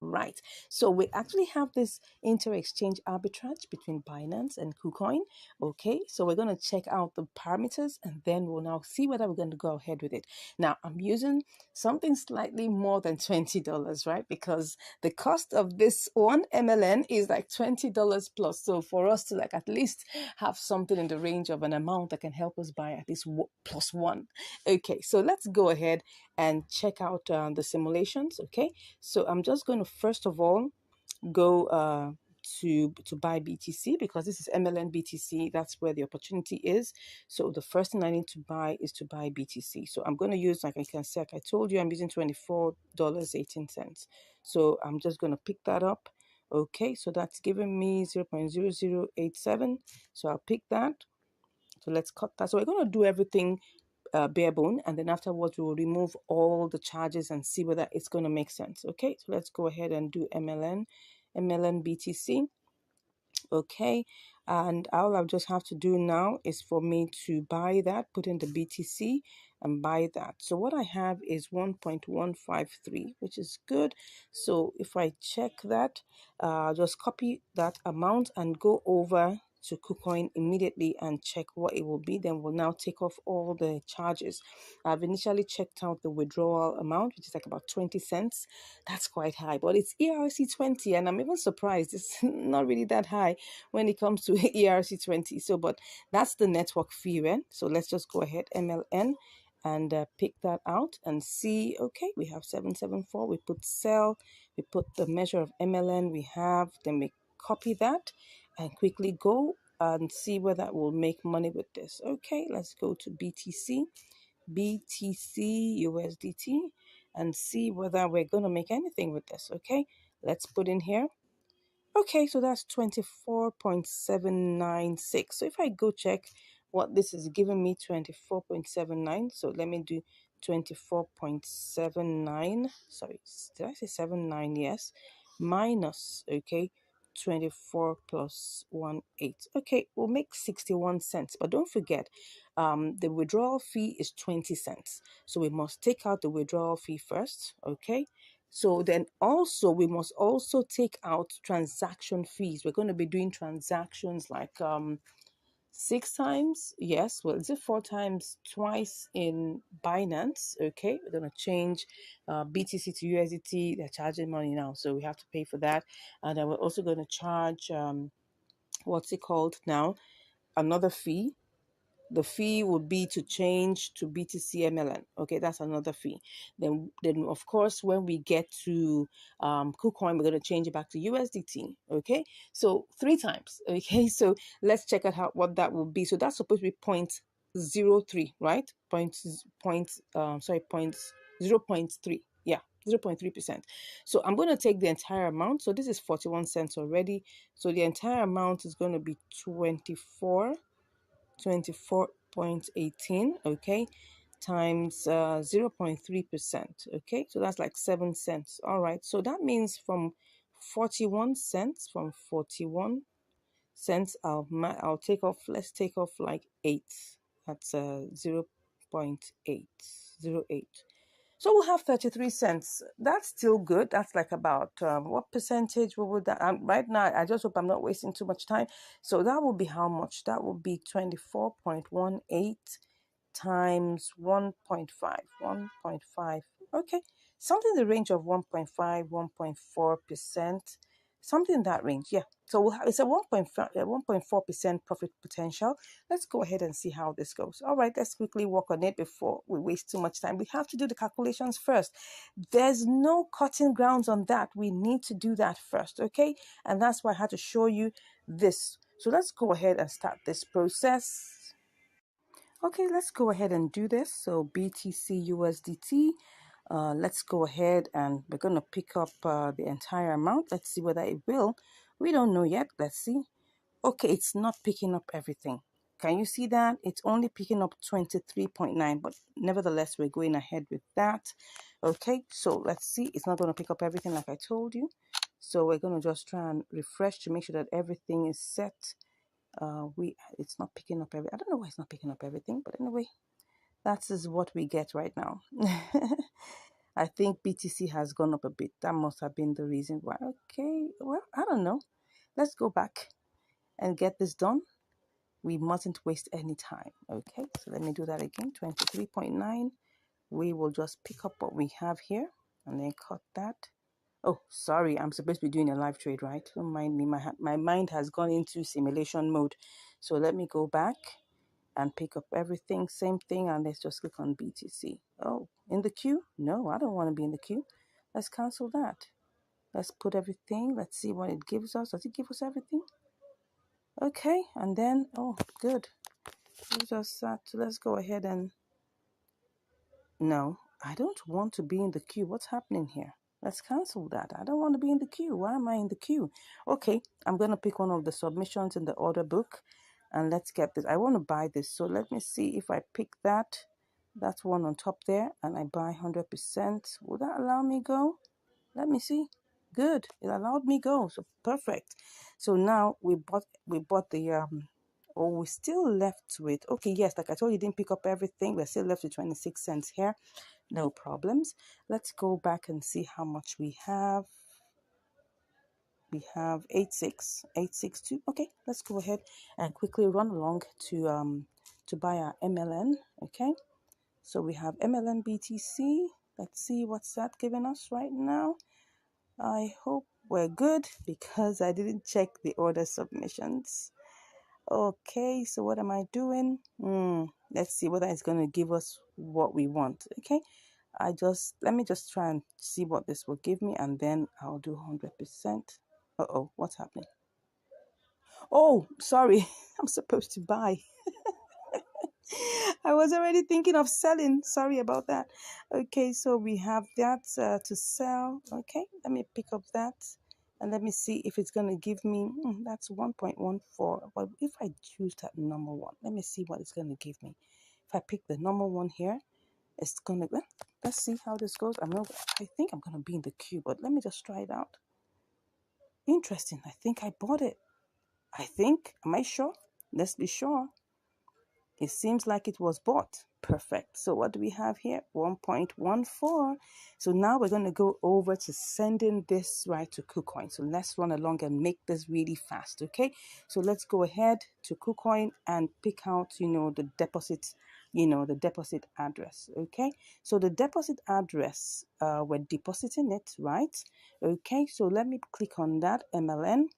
Right. So we actually have this inter-exchange arbitrage between Binance and KuCoin. Okay. So we're going to check out the parameters and then we'll now see whether we're going to go ahead with it. Now I'm using something slightly more than $20, right? Because the cost of this one MLN is like $20 plus. So for us to like at least have something in the range of an amount that can help us buy at least plus one. Okay. So let's go ahead and check out the simulations. Okay. So I'm just going to first of all go to buy BTC because this is MLN BTC. That's where the opportunity is. So the first thing I need to buy is to buy BTC. So I'm going to use, like I can say, like I told you, I'm using $24.18. So I'm just going to pick that up. Okay, so that's giving me 0.0087. So I'll pick that. So let's cut that. So we're going to do everything bare bone, and then afterwards we will remove all the charges and see whether it's going to make sense. Okay, so let's go ahead and do MLN BTC. Okay, and all I just have to do now is for me to buy that, put in the BTC and buy that. So what I have is 1.153, which is good. So if I check that, just copy that amount and go over to KuCoin immediately and check what it will be. Then we'll now take off all the charges. I've initially checked out the withdrawal amount, which is like about 20 cents. That's quite high, but it's ERC20, and I'm even surprised it's not really that high when it comes to ERC20. So, but that's the network fee, right? So let's just go ahead, MLN, and pick that out and see. Okay, we have 774. We put sell, we put the measure of MLN we have, then we copy that and quickly go and see whether we'll make money with this. Okay, let's go to BTC USDT and see whether we're going to make anything with this. Okay, let's put in here. Okay, so that's 24.796. So if I go check what this is giving me, 24.79. So let me do 24.79. Sorry, did I say 79? Yes. Minus, okay, 24 plus 18. Okay, we'll make 61 cents. But don't forget, the withdrawal fee is 20 cents. So we must take out the withdrawal fee first, okay? So then also we must also take out transaction fees. We're going to be doing transactions like 6 times, yes, well, is it 4 times, twice in Binance. Okay, we're going to change BTC to USDT. They're charging money now, so we have to pay for that. And then we're also going to charge what's it called now, another fee. The fee would be to change to BTC MLN. Okay, that's another fee. Then of course, when we get to KuCoin, we're going to change it back to USDT. Okay, so 3 times. Okay, so let's check out what that will be. So that's supposed to be 0.03, right? Point 0.3. Yeah, 0.3%. So I'm going to take the entire amount. So this is 41 cents already. So the entire amount is going to be 24.18, okay, times 0.3%, okay, so that's like 7 cents. All right, so that means from 41 cents, I'll take off, let's take off like 8. That's 0.808. So we'll have 33 cents. That's still good. That's like about what percentage would that? Right now, I just hope I'm not wasting too much time. So that will be how much? That will be 24.18 times 1.5. 1.5. Okay, something in the range of 1.5, 1.4%. Something in that range, yeah. So we'll have, it's a 1.4% profit potential. Let's go ahead and see how this goes. All right, let's quickly work on it before we waste too much time. We have to do the calculations first. There's no cutting grounds on that. We need to do that first, okay? And that's why I had to show you this. So let's go ahead and start this process. Okay, let's go ahead and do this. So BTC USDT. Let's go ahead and we're going to pick up the entire amount. Let's see whether it will. We don't know yet. Let's see. Okay, it's not picking up everything. Can you see that? It's only picking up 23.9, but nevertheless, we're going ahead with that. Okay, so let's see. It's not going to pick up everything like I told you. So we're going to just try and refresh to make sure that everything is set. It's not picking up I don't know why it's not picking up everything, but anyway, that is what we get right now. I think BTC has gone up a bit. That must have been the reason why. Okay, well, I don't know. Let's go back and get this done. We mustn't waste any time. Okay, so let me do that again. 23.9. We will just pick up what we have here and then cut that. Oh, sorry, I'm supposed to be doing a live trade, right? Don't mind me. My mind has gone into simulation mode. So let me go back and pick up everything. Same thing, and let's just click on BTC. Oh, in the queue? No, I don't want to be in the queue. Let's cancel that. Let's put everything. Let's see what it gives us. Does it give us everything? Okay, and then, oh, good. Gives us that. So let's go ahead and, no, I don't want to be in the queue. What's happening here? Let's cancel that. I don't want to be in the queue. Why am I in the queue? Okay, I'm going to pick one of the submissions in the order book and let's get this. I want to buy this. So let me see if I pick that. That's one on top there and I buy 100%. Will that allow me go? Let me see. Good. It allowed me go. So perfect. So now we bought the oh, we still left with, okay, yes, like I told you, didn't pick up everything. We're still left with 26 cents here. No problems. Let's go back and see how much we have. We have 862. Okay, let's go ahead and quickly run along to buy our MLN. Okay, so we have MLN BTC. Let's see what's that giving us right now. I hope we're good because I didn't check the order submissions. Okay, so what am I doing? Let's see whether it's going to give us what we want. Okay, let me just try and see what this will give me and then I'll do 100%. Uh-oh, what's happening? Oh, sorry, I'm supposed to buy. I was already thinking of selling. Sorry about that. Okay, so we have that to sell. Okay, let me pick up that and let me see if it's going to give me, that's 1.14. But if I choose that number one, let me see what it's going to give me. If I pick the number one here, it's going to, let's see how this goes. I think I'm going to be in the queue, but let me just try it out. Interesting. I think I bought it. I think. Am I sure? Let's be sure. It seems like it was bought. Perfect. So what do we have here? 1.14. So now we're going to go over to sending this right to KuCoin. So let's run along and make this really fast. Okay. So let's go ahead to KuCoin and pick out, the deposit, the deposit address. Okay. So the deposit address, we're depositing it, right? Okay. So let me click on that MLN.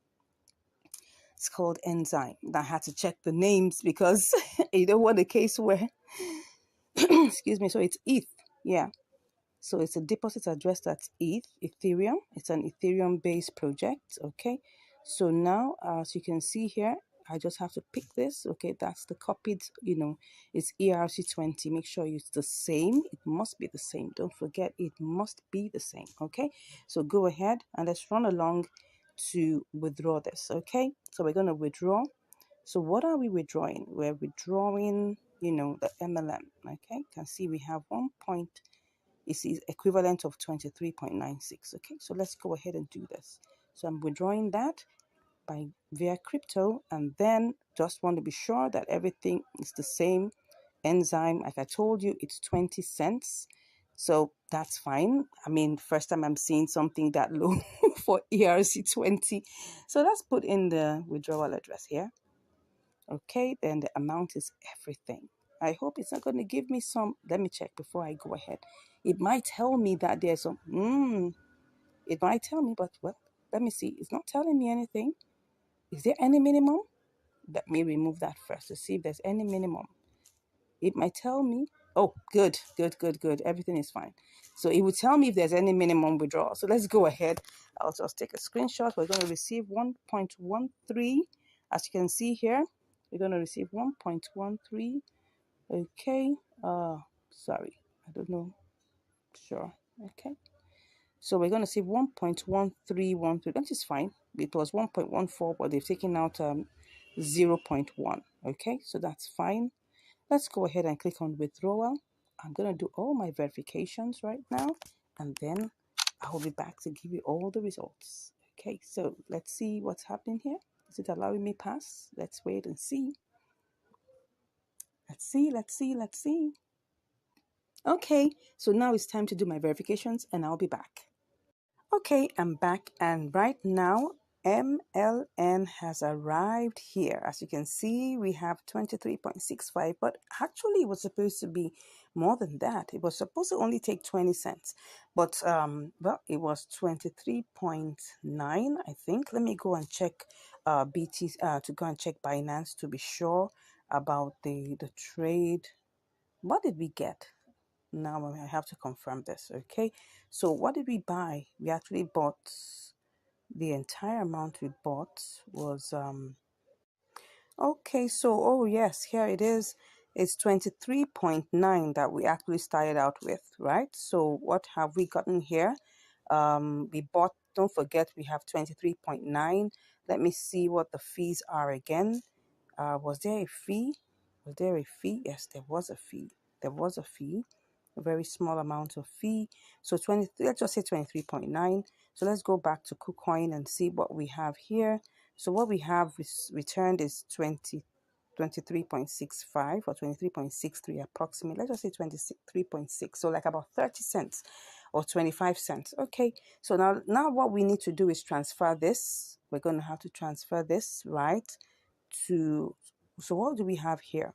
It's called Enzyme. I had to check the names because you don't want a case where, excuse me, so it's ETH. Yeah. So it's a deposit address that's Ethereum. It's an Ethereum-based project. Okay. So now, as you can see here, I just have to pick this. Okay. That's the copied, it's ERC20. Make sure it's the same. It must be the same. Don't forget, it must be the same. Okay. So go ahead and let's run along to withdraw this. Okay. So we're going to withdraw. So what are we withdrawing? We're withdrawing, the MLM. Okay. You can see we have 1 point. It's equivalent of 23.96. Okay, so let's go ahead and do this. So I'm withdrawing that via crypto, and then just want to be sure that everything is the same. Enzyme, like I told you, it's 20 cents. So that's fine. I mean, first time I'm seeing something that low for ERC20. So let's put in the withdrawal address here. Okay, then the amount is everything. I hope it's not going to give me some. Let me check before I go ahead. It might tell me that there's some. It might tell me, but well, let me see. It's not telling me anything. Is there any minimum? Let me remove that first to see if there's any minimum. It might tell me. Oh, good. Everything is fine. So it will tell me if there's any minimum withdrawal. So let's go ahead. I'll just take a screenshot. We're going to receive 1.13. As you can see here, we're going to receive 1.13. Okay. Sorry. I don't know. Sure. Okay. So we're going to see 1.1313. That is fine. It was 1.14, but they've taken out 0.1. Okay. So that's fine. Let's go ahead and click on withdrawal. I'm going to do all my verifications right now, and then I will be back to give you all the results. Okay, so let's see what's happening here. Is it allowing me pass? Let's wait and see. Let's see. Okay, so now it's time to do my verifications and I'll be back. Okay, I'm back, and right now MLN has arrived here. As you can see, we have 23.65, but actually it was supposed to be more than that. It was supposed to only take 20 cents, but well, it was 23.9, I think. Let me go and check BT to go and check Binance to be sure about the trade. What did we get? Now I have to confirm this. Okay, so what did we buy? We actually bought, the entire amount we bought was okay, so oh yes, here it is. It's 23.9 that we actually started out with, right? So what have we gotten here? We bought, don't forget, we have 23.9. Let me see what the fees are again. Was there a fee? Was there a fee? Yes, there was a fee. There was a fee, a very small amount of fee. So 20, let's just say 23.9. So let's go back to KuCoin and see what we have here. So what we have returned is 23.65 or 23.63 approximately. Let's just say 23.6. So like about 30 cents or 25 cents. Okay. So now what we need to do is transfer this. We're going to have to transfer this, right? So what do we have here?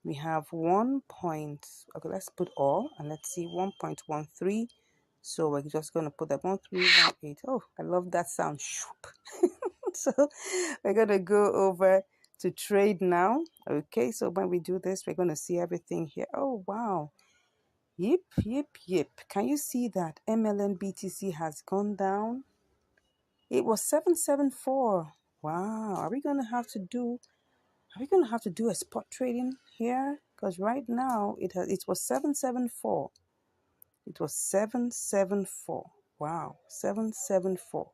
We have 1 point, okay, let's put all, and let's see, 1.13. So we're just going to put that 1318. Oh, I love that sound. So we're going to go over to trade now. Okay, so when we do this, we're going to see everything here. Oh, wow. Yep, yep, yep. Can you see that MLN BTC has gone down? It was 774. Wow. Are we going to have to do a spot trading here? Because right now it was 774. It was 774. Wow, 774.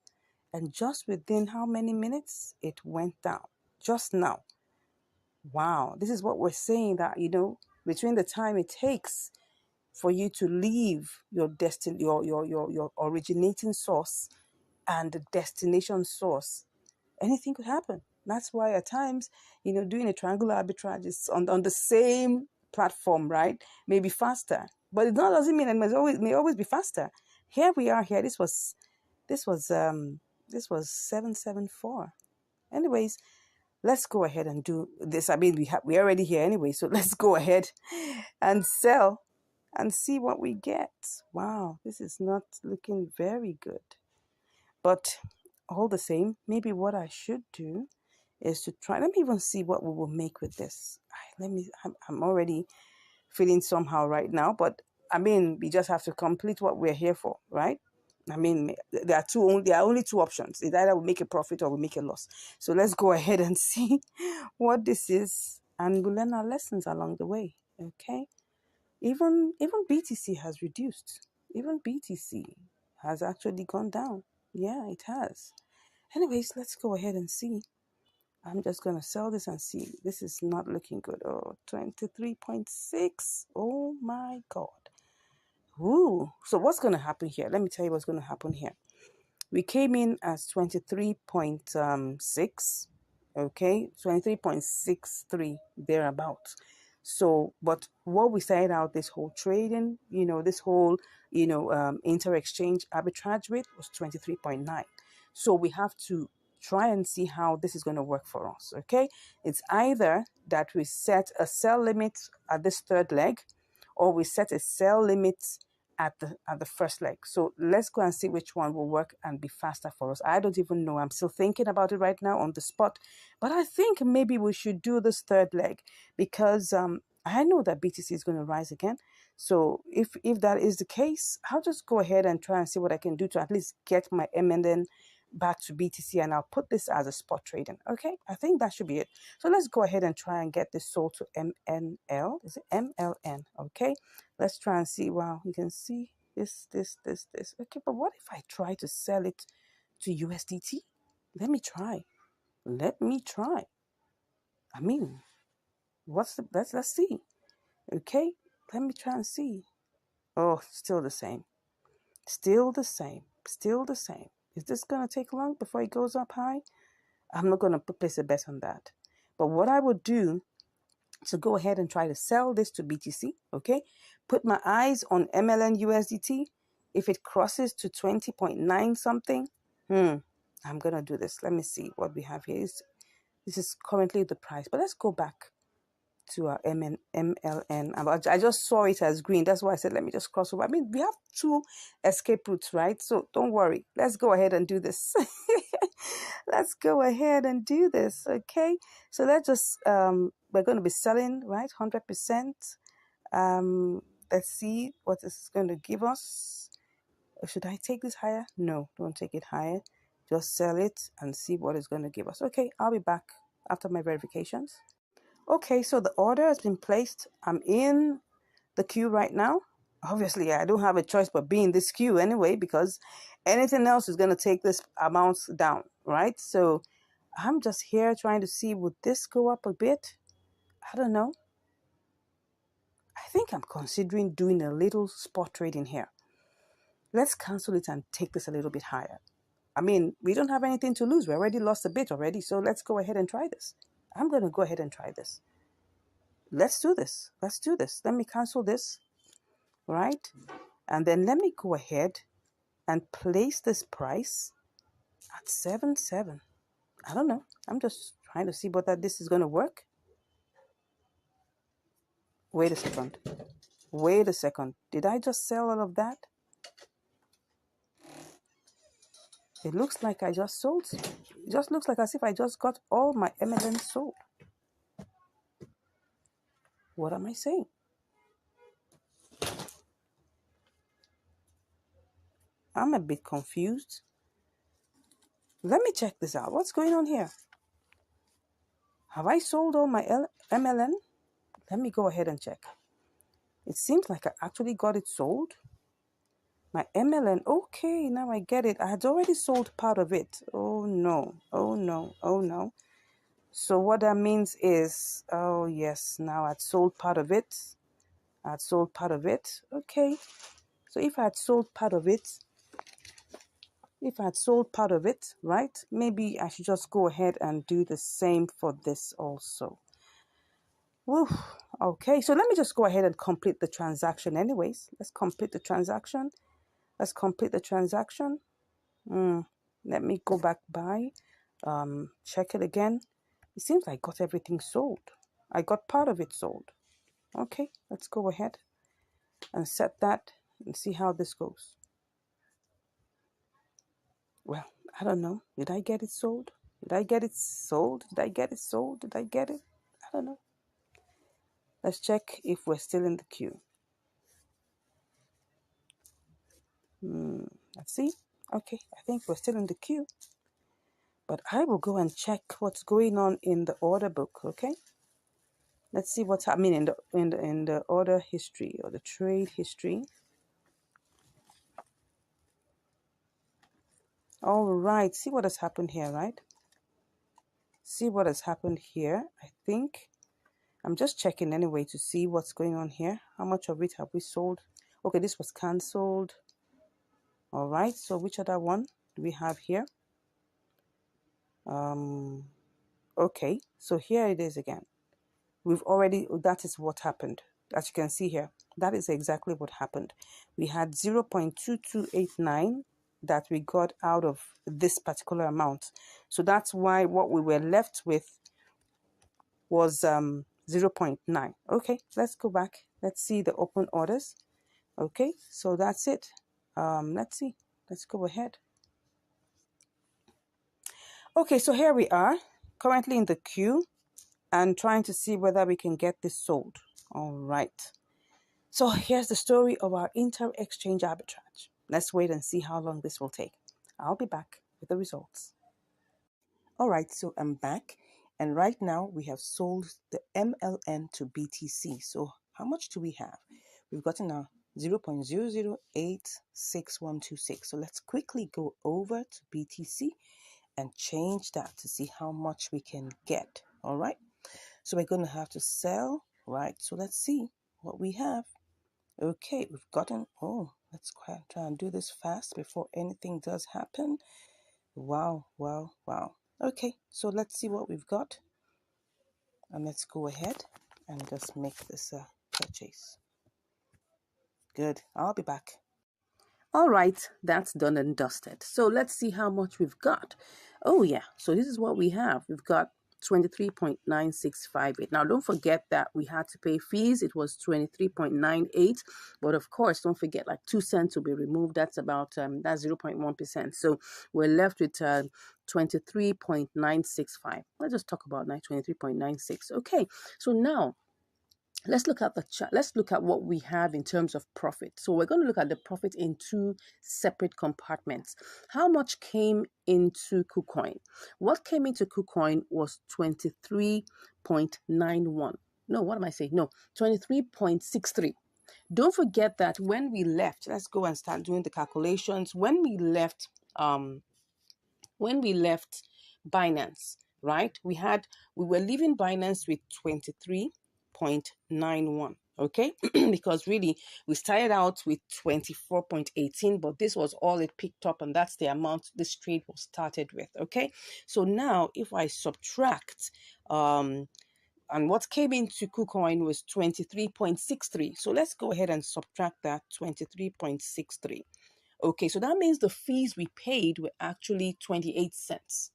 And just within how many minutes it went down? Just now. Wow. This is what we're saying, that between the time it takes for you to leave your your originating source and the destination source, anything could happen. That's why at times, doing a triangular arbitrage is on the same platform, right? Maybe faster, but it doesn't mean it may always be faster. Here we are. Here, this was 774. Anyways, let's go ahead and do this. I mean, we're already here anyway, so let's go ahead and sell and see what we get. Wow, this is not looking very good. But all the same, maybe what I should do is to try. Let me even see what we will make with this. I'm already feeling somehow right now, but I mean, we just have to complete what we're here for, right? I mean, there are only two options. It's either we make a profit or we make a loss. So let's go ahead and see what this is, and we'll learn our lessons along the way. Okay. Even BTC has reduced. Even BTC has actually gone down. Yeah, it has. Anyways, let's go ahead and see. I'm just going to sell this and see. This is not looking good. Oh, 23.6. Oh my God. Ooh. So what's going to happen here? Let me tell you what's going to happen here. We came in as 23.6. Okay, 23.63 thereabouts. So, but what we started out this whole trading, this whole, inter-exchange arbitrage rate was 23.9. So we have to try and see how this is going to work for us. Okay, it's either that we set a sell limit at this third leg, or we set a sell limit at the first leg. So let's go and see which one will work and be faster for us. I don't even know. I'm still thinking about it right now on the spot, but I think maybe we should do this third leg because I know that BTC is going to rise again. So if that is the case, I'll just go ahead and try and see what I can do to at least get my MNN back to BTC, and I'll put this as a spot trading. Okay, I think that should be it. So let's go ahead and try and get this sold to MNL. Is it MLN? Okay, let's try and see. Wow, you can see this. Okay, but what if I try to sell it to USDT? Let me try. I mean, let's see. Okay, let me try and see. Oh, still the same. Still the same. Still the same. Is this going to take long before it goes up high? I'm not going to place a bet on that. But what I would do to go ahead and try to sell this to BTC, okay? put my eyes on MLN USDT. If it crosses to 20.9 something, I'm going to do this. Let me see what we have here. This is currently the price, but let's go back to our MLN. I just saw it as green. That's why I said, let me just cross over. I mean, we have two escape routes, right? So don't worry. Let's go ahead and do this. Let's go ahead and do this. Okay. So let's just, we're going to be selling, right? 100%. Let's see what this is going to give us. Should I take this higher? No, don't take it higher. Just sell it and see what it's going to give us. Okay, I'll be back after my verifications. Okay, so the order has been placed. I'm in the queue right now. Obviously, I don't have a choice but be in this queue anyway, because anything else is going to take this amount down, right? So I'm just here trying to see, would this go up a bit? I don't know. I think I'm considering doing a little spot trading here. Let's cancel it and take this a little bit higher. I mean, we don't have anything to lose. We already lost a bit already. So let's go ahead and try this. I'm going to go ahead and try this. Let's do this. Let's do this. Let me cancel this, right? And then let me go ahead and place this price at 7.7. I don't know. I'm just trying to see whether this is going to work. Wait a second. Wait a second. Did I just sell all of that? It looks like I just sold. It just looks like as if I just got all my MLN sold. What am I saying? I'm a bit confused. Let me check this out. What's going on here? Have I sold all my MLN? Let me go ahead and check. It seems like I actually got it sold. My MLN, okay, now I get it. I had already sold part of it. Oh no, oh no, oh no. So what that means is, oh yes, now I'd sold part of it. I'd sold part of it. Okay, so if I had sold part of it, right, maybe I should just go ahead and do the same for this also. Woo. Okay, so let me just go ahead and complete the transaction anyways. Let's complete the transaction. Let's complete the transaction. Let me go back by, check it again. It seems like I got everything sold. I got part of it sold. Okay, let's go ahead and set that and see how this goes. Well, I don't know. Did I get it sold? Did I get it sold? Did I get it sold? Did I get it? I don't know. Let's check if we're still in the queue. Let's see. Okay, I think we're still in the queue. But I will go and check what's going on in the order book, okay? Let's see what's happening in the order history or the trade history. All right, see what has happened here, right? See what has happened here. I think I'm just checking anyway to see what's going on here. How much of it have we sold? Okay, this was cancelled. All right, so which other one do we have here? Okay, so here it is again. That is what happened. As you can see here, that is exactly what happened. We had 0.2289 that we got out of this particular amount. So that's why what we were left with was 0.9. Okay, let's go back. Let's see the open orders. Okay, so that's it. Let's see. Let's go ahead. Okay, so here we are, currently in the queue and trying to see whether we can get this sold. All right. So here's the story of our inter-exchange arbitrage. Let's wait and see how long this will take. I'll be back with the results. All right, so I'm back. And right now we have sold the MLN to BTC. So how much do we have? We've gotten a 0.0086126. So let's quickly go over to BTC and change that to see how much we can get. All right. So we're going to have to sell, right? So let's see what we have. Okay, we've gotten, let's try and do this fast before anything does happen. Wow, wow, wow. Okay, so let's see what we've got. And let's go ahead and just make this a purchase. Good. I'll be back. All right, that's done and dusted. So let's see how much we've got. Oh yeah, so this is what we have. We've got 23.9658. Now don't forget that we had to pay fees. It was 23.98, but of course don't forget like 2 cents will be removed. That's about that's 0.1%. So we're left with 23.965. Let's just talk about 23.96. Okay, so now let's look at the chart. Let's look at what we have in terms of profit. So we're going to look at the profit in two separate compartments. How much came into KuCoin? What came into KuCoin was 23.91. No, what am I saying? No, 23.63. Don't forget that when we left, let's go and start doing the calculations. When we left Binance, right? We were leaving Binance with 23.91. Okay, because really we started out with 24.18, but this was all it picked up, and that's the amount this trade was started with. Okay, so now if I subtract and what came into KuCoin was 23.63. So let's go ahead and subtract that 23.63. Okay, so that means the fees we paid were actually 28 cents.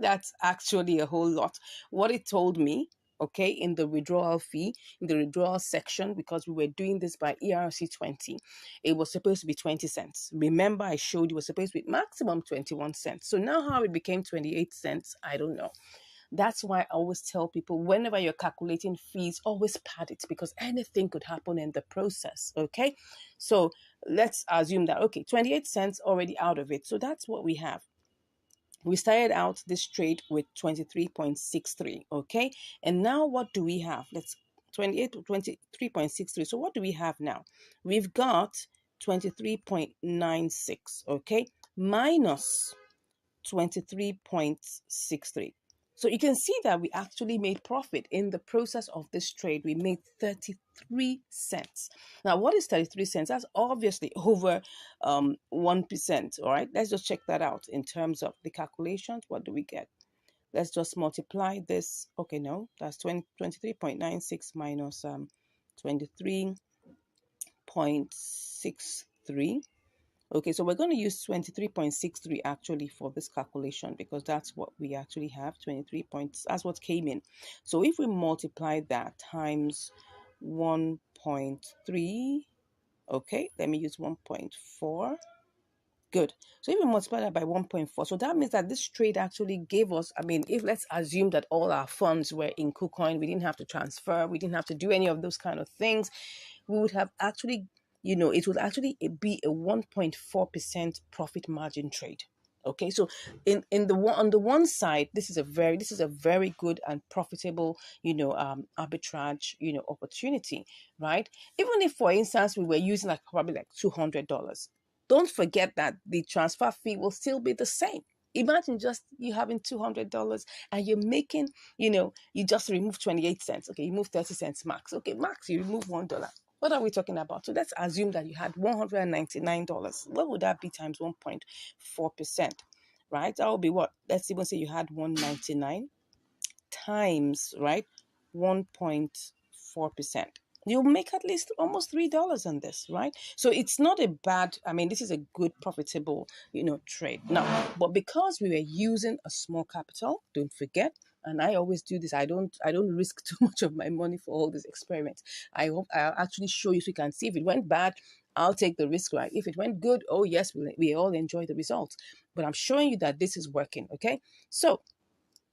That's actually a whole lot. What it told me, okay, in the withdrawal fee, in the withdrawal section, because we were doing this by ERC20, it was supposed to be 20 cents. Remember, I showed you it was supposed to be maximum 21 cents. So now how it became 28 cents, I don't know. That's why I always tell people whenever you're calculating fees, always pad it because anything could happen in the process. Okay. So let's assume that, okay, 28 cents already out of it. So that's what we have. We started out this trade with 23.63. Okay. And now what do we have? Let's 28 to 23.63. So what do we have now? We've got 23.96. Okay. Minus 23.63. So you can see that we actually made profit in the process of this trade. We made 33 cents. Now, what is 33 cents? That's obviously over 1%. All right, let's just check that out in terms of the calculations. What do we get? Let's just multiply this. Okay, no, that's 23.96 minus 23.63. Okay, so we're going to use 23.63 actually for this calculation because that's what we actually have, 23 points. That's what came in. So if we multiply that times 1.3, okay, let me use 1.4. Good. So if we multiply that by 1.4, so that means that this trade actually gave us, I mean, if let's assume that all our funds were in KuCoin, we didn't have to transfer, we didn't have to do any of those kind of things, we would have actually, it would actually be a 1.4% profit margin trade. Okay, so on the one side, this is a very good and profitable, arbitrage, opportunity, right? Even if, for instance, we were using like probably like $200, don't forget that the transfer fee will still be the same. Imagine just you having $200 and you're making, you just remove 28 cents. Okay, you move 30 cents max. Okay, max, you remove $1. What are we talking about? So let's assume that you had $199. What would that be times 1.4%? Right? That would be what? Let's even say you had 199 times, right? 1.4%. You'll make at least almost $3 on this, right? So it's not a bad, I mean, this is a good profitable, trade. Now, but because we were using a small capital, don't forget, and I always do this, I don't risk too much of my money for all these experiments. I hope I'll actually show you so you can see if it went bad, I'll take the risk, right? If it went good, oh yes, we all enjoy the results. But I'm showing you that this is working, okay? So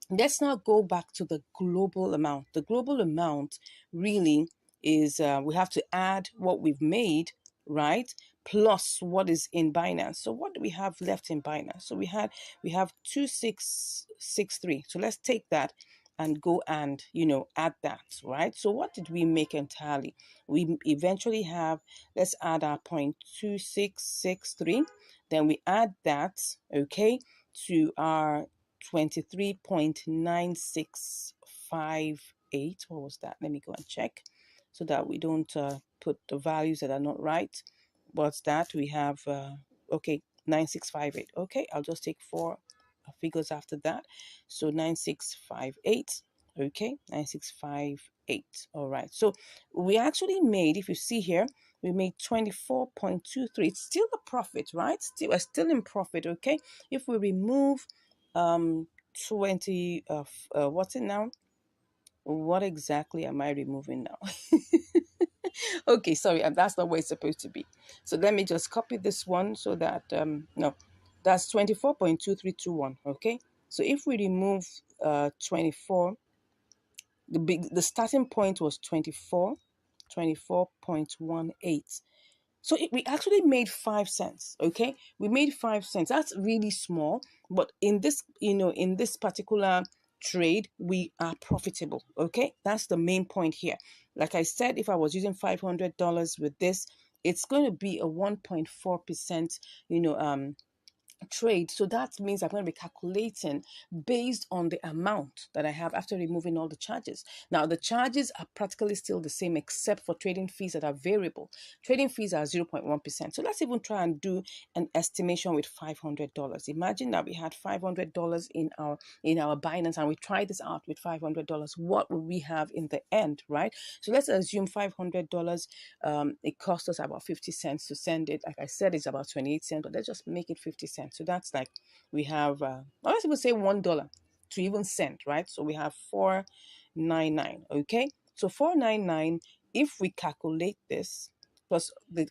let's now go back to the global amount. The global amount really is, we have to add what we've made, right? Plus what is in Binance. So what do we have left in Binance? So we have 2663. So let's take that and go and, add that, right? So what did we make entirely? We eventually have, let's add our 0.2663. Then we add that, okay, to our 23.9658. What was that? Let me go and check so that we don't put the values that are not right. What's that? We have, okay, 9658. Okay, I'll just take four figures after that. So 9658. Okay, 9658. All right. So we actually made, if you see here, We made 24.23. It's still a profit, right? We're still in profit, okay? If we remove 20, what's it now? What exactly am I removing now? Okay, sorry, that's not where it's supposed to be. So let me just copy this one so that, no, that's 24.2321, okay? So if we remove 24, the starting point was 24.18. So we actually made 5 cents. Okay, we made 5 cents. That's really small, but in this, in this particular trade, we are profitable. Okay, that's the main point here. Like I said, if I was using $500 with this, it's going to be a 1.4%, trade. So that means I'm going to be calculating based on the amount that I have after removing all the charges. Now, the charges are practically still the same except for trading fees that are variable. Trading fees are 0.1%. So let's even try and do an estimation with $500. Imagine that we had $500 in our Binance and we try this out with $500. What will we have in the end, right? So let's assume $500. It cost us about 50 cents to send it. Like I said, it's about 28 cents, but let's just make it 50 cents. So that's like we have, let's even say $1 to even send, right? So we have 499. Okay, so 499. If we calculate this plus the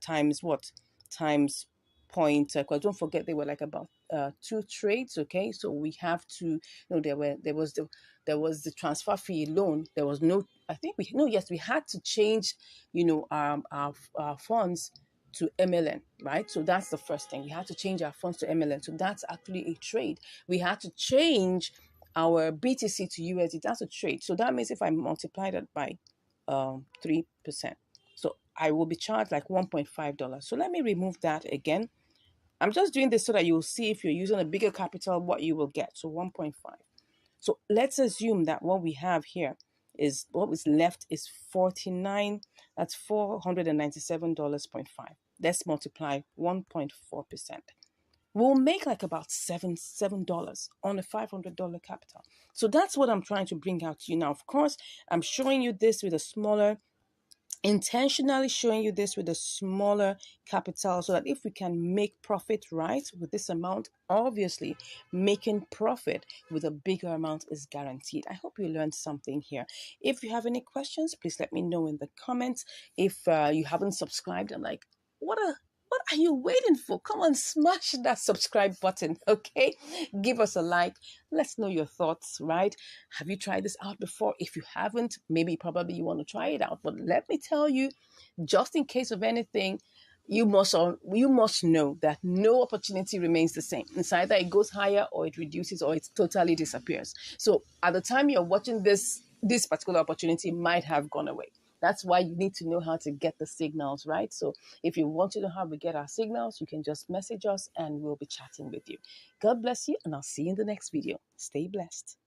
times what, times point, because don't forget they were like about 2 trades. Okay, so we have to, there was the transfer fee alone. There was no, I think we no yes we had to change, our funds to MLN, right? So that's the first thing. We had to change our funds to MLN. So that's actually a trade. We had to change our BTC to USD. That's a trade. So that means if I multiply that by 3%, so I will be charged like $1.5. So let me remove that again. I'm just doing this so that you'll see if you're using a bigger capital, what you will get. So 1.5. So let's assume that what we have here is what was left is 49. That's $497.5. Let's multiply 1.4%. We'll make like about $7 on a $500 capital. So that's what I'm trying to bring out to you now. Of course, I'm showing you this with a smaller, intentionally showing you this with a smaller capital so that if we can make profit right with this amount, obviously making profit with a bigger amount is guaranteed. I hope you learned something here. If you have any questions, please let me know in the comments. If you haven't subscribed, I'm like, what are you waiting for? Come on, smash that subscribe button, okay? Give us a like. Let's know your thoughts, right? Have you tried this out before? If you haven't, maybe probably you want to try it out. But let me tell you, just in case of anything, you must know that no opportunity remains the same. It's either it goes higher or it reduces or it totally disappears. So at the time you're watching this particular opportunity might have gone away. That's why you need to know how to get the signals, right? So if you want to know how we get our signals, you can just message us and we'll be chatting with you. God bless you, and I'll see you in the next video. Stay blessed.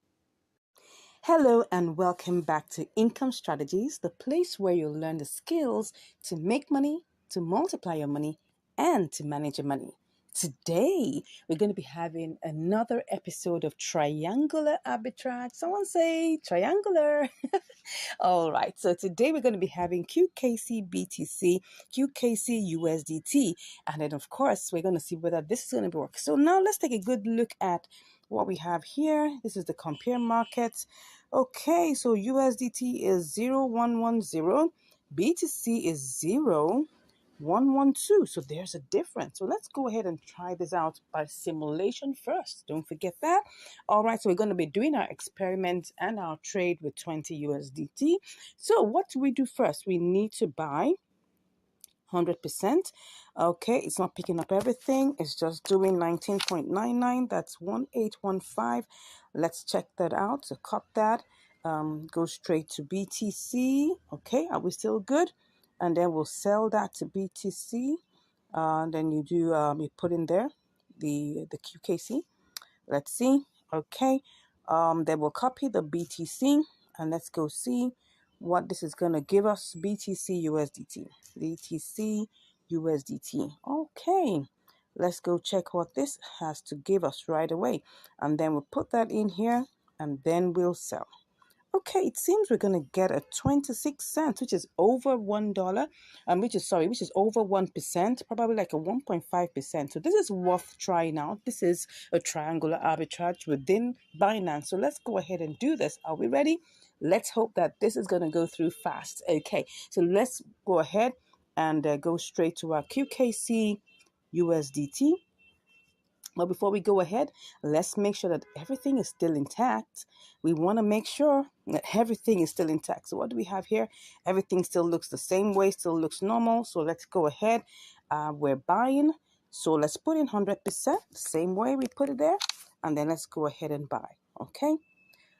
Hello and welcome back to Income Strategies, the place where you'll learn the skills to make money, to multiply your money, and to manage your money. Today, we're going to be having another episode of Triangular Arbitrage. Someone say triangular. All right, so today we're going to be having QKC BTC, QKC USDT, and then of course we're going to see whether this is going to work. So now let's take a good look at what we have here. This is the compare market. Okay, so USDT is 0110, BTC is 0112. So there's a difference. So let's go ahead and try this out by simulation first. Don't forget that. All right, so we're going to be doing our experiment and our trade with 20 USDT. So what do we do first? We need to buy 100%. Okay, it's not picking up everything. It's just doing 19.99. That's 1815. Let's check that out. So cut that. Go straight to BTC. Okay, are we still good? And then we'll sell that to BTC. Then you do you put in there the QKC. Let's see. Okay. Then we'll copy the BTC and let's go see what this is going to give us. BTC USDT. BTC USDT. Okay. Let's go check what this has to give us right away. And then we'll put that in here and then we'll sell. Okay, it seems we're gonna get a 26 cents, which is over $1, which is over 1%, probably like a 1.5%. So this is worth trying out. This is a triangular arbitrage within Binance. So let's go ahead and do this. Are we ready? Let's hope that this is gonna go through fast. Okay, so let's go ahead and go straight to our QKC USDT. But before we go ahead, let's make sure that everything is still intact. We want to make sure that everything is still intact. So what do we have here? Everything still looks the same way, still looks normal. So let's go ahead. We're buying. So let's put in 100%, same way we put it there. And then let's go ahead and buy. Okay.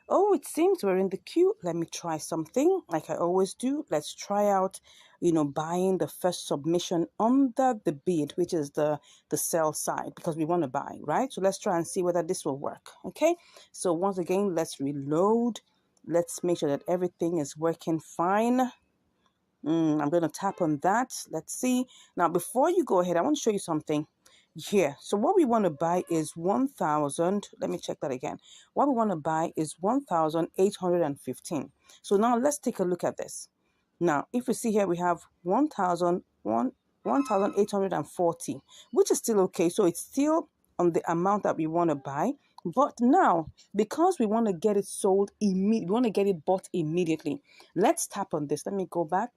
Oh, it seems we're in the queue. Let me try something like I always do. Let's try out, buying the first submission under the bid, which is the sell side, because we want to buy, right? So let's try and see whether this will work. Okay. So once again, let's reload. Let's make sure that everything is working fine. I'm going to tap on that. Let's see. Now, before you go ahead, I want to show you something here. So what we want to buy is 1,000. Let me check that again. What we want to buy is 1,815. So now let's take a look at this. Now, if you see here, we have 1,840, which is still okay. So it's still on the amount that we want to buy. But now, because we want to get it sold immediately, we want to get it bought immediately. Let's tap on this. Let me go back.